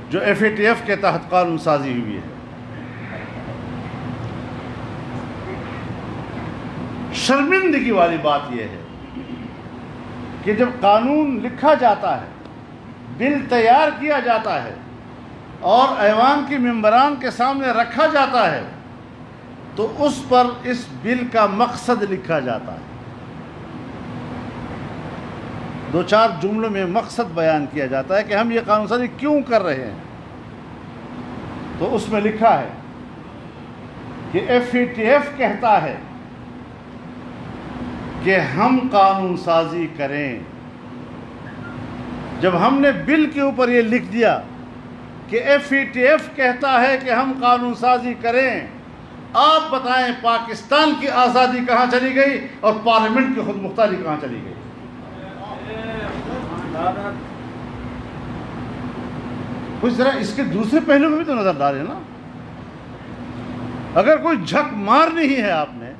جو FATF کے تحت قانون سازی ہوئی ہے۔ شرمندگی والی بات یہ ہے کہ جب قانون لکھا جاتا ہے، بل تیار کیا جاتا ہے اور ایوان کے ممبران کے سامنے رکھا جاتا ہے تو اس پر اس بل کا مقصد لکھا جاتا ہے، 2-4 جملوں میں مقصد بیان کیا جاتا ہے کہ ہم یہ قانون سازی کیوں کر رہے ہیں۔ تو اس میں لکھا ہے کہ FATF کہتا ہے کہ ہم قانون سازی کریں۔ جب ہم نے بل کے اوپر یہ لکھ دیا کہ FATF کہتا ہے کہ ہم قانون سازی کریں، آپ بتائیں پاکستان کی آزادی کہاں چلی گئی اور پارلیمنٹ کی خود مختاری کہاں چلی گئی؟ کچھ ذرا اس کے دوسرے پہلو میں بھی تو نظر ڈالیں نا۔ اگر کوئی جھک مارنی ہی ہے آپ نے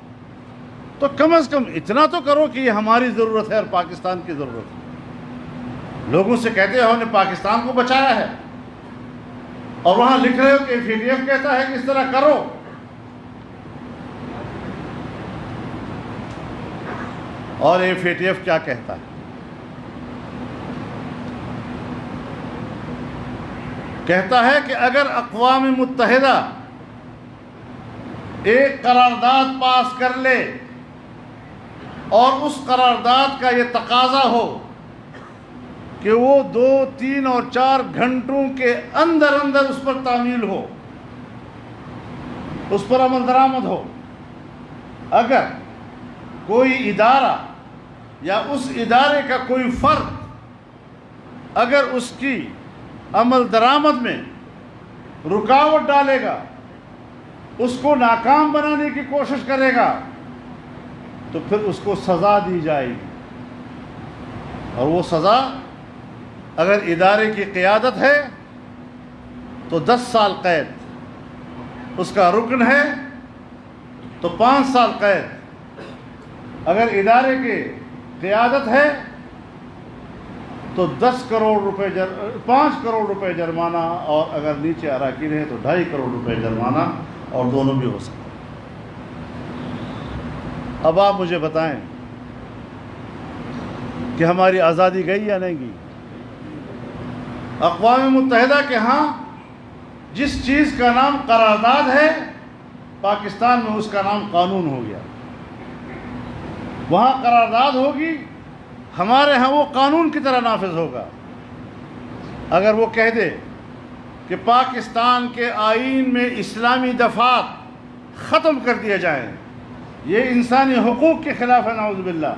تو کم از کم اتنا تو کرو کہ یہ ہماری ضرورت ہے اور پاکستان کی ضرورت ہے۔ لوگوں سے کہتے ہو ہم نے پاکستان کو بچایا ہے اور وہاں لکھ رہے ہو کہ FATF کہتا ہے کہ اس طرح کرو۔ اور FATF کیا کہتا ہے؟ کہتا ہے کہ اگر اقوام متحدہ ایک قرارداد پاس کر لے اور اس قرارداد کا یہ تقاضا ہو کہ وہ 2، 3 اور 4 گھنٹوں کے اندر اندر اس پر تعمیل ہو، اس پر عمل درآمد ہو، اگر کوئی ادارہ یا اس ادارے کا کوئی فرد اگر اس کی عمل درآمد میں رکاوٹ ڈالے گا، اس کو ناکام بنانے کی کوشش کرے گا، تو پھر اس کو سزا دی جائے گی۔ اور وہ سزا اگر ادارے کی قیادت ہے تو 10 سال قید، اس کا رکن ہے تو 5 سال قید، اگر ادارے کی قیادت ہے تو 5 کروڑ روپے جرمانہ، اور اگر نیچے اراکین ہے تو 2.5 کروڑ روپے جرمانہ، اور دونوں بھی ہو سکتے۔ اب آپ مجھے بتائیں کہ ہماری آزادی گئی یا نہیں گئی؟ اقوام متحدہ کے ہاں جس چیز کا نام قرارداد ہے، پاکستان میں اس کا نام قانون ہو گیا۔ وہاں قرارداد ہوگی، ہمارے ہاں وہ قانون کی طرح نافذ ہوگا۔ اگر وہ کہہ دے کہ پاکستان کے آئین میں اسلامی دفعات ختم کر دیے جائیں، یہ انسانی حقوق کے خلاف ہے نعوذ باللہ،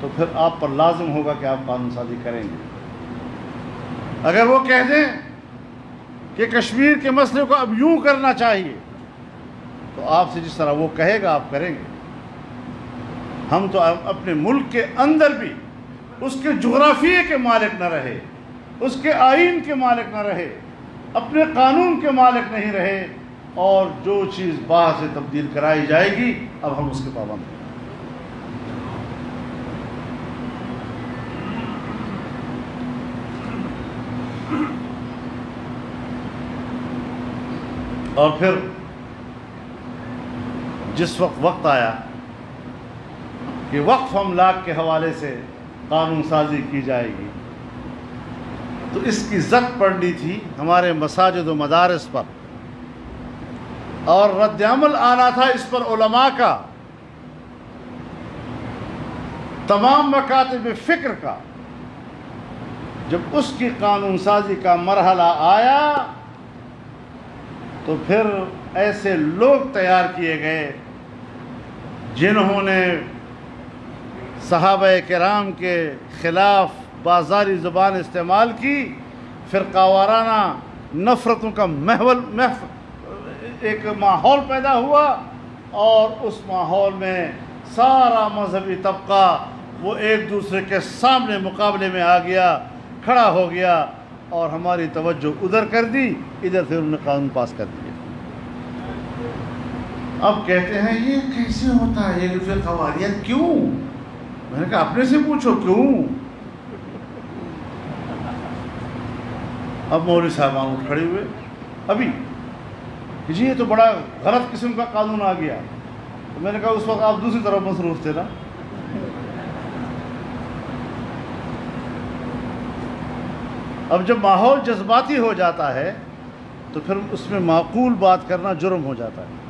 تو پھر آپ پر لازم ہوگا کہ آپ قانون سازی کریں گے۔ اگر وہ کہہ دیں کہ کشمیر کے مسئلے کو اب یوں کرنا چاہیے، تو آپ سے جس طرح وہ کہے گا آپ کریں گے۔ ہم تو اپنے ملک کے اندر بھی اس کے جغرافیے کے مالک نہ رہے، اس کے آئین کے مالک نہ رہے، اپنے قانون کے مالک نہیں رہے، اور جو چیز باہر سے تبدیل کرائی جائے گی اب ہم اس کے پابند ہیں۔ اور پھر جس وقت آیا کہ وقف املاک کے حوالے سے قانون سازی کی جائے گی، تو اس کی زد پڑنی تھی ہمارے مساجد و مدارس پر، اور رد عمل آنا تھا اس پر علماء کا، تمام مکاتب فکر کا۔ جب اس کی قانون سازی کا مرحلہ آیا تو پھر ایسے لوگ تیار کیے گئے جنہوں نے صحابہ کرام کے خلاف بازاری زبان استعمال کی، فرقہ وارانہ نفرتوں کا ایک ماحول پیدا ہوا، اور اس ماحول میں سارا مذہبی طبقہ وہ ایک دوسرے کے سامنے مقابلے میں آ گیا، کھڑا ہو گیا، اور ہماری توجہ ادھر کر دی، ادھر سے انہوں نے قانون پاس کر دیا۔ اب کہتے ہیں یہ کیسے ہوتا ہے، یہ فرقہ واریت کیوں؟ میں نے کہا اپنے سے پوچھو کیوں؟ اب مولوی صاحبان اٹھ کھڑے ہوئے ابھی کہ جی یہ تو بڑا غلط قسم کا قانون آ گیا. تو میں نے کہا اس وقت آپ دوسری طرف مصروف تھے نا. اب جب ماحول جذباتی ہو جاتا ہے تو پھر اس میں معقول بات کرنا جرم ہو جاتا ہے.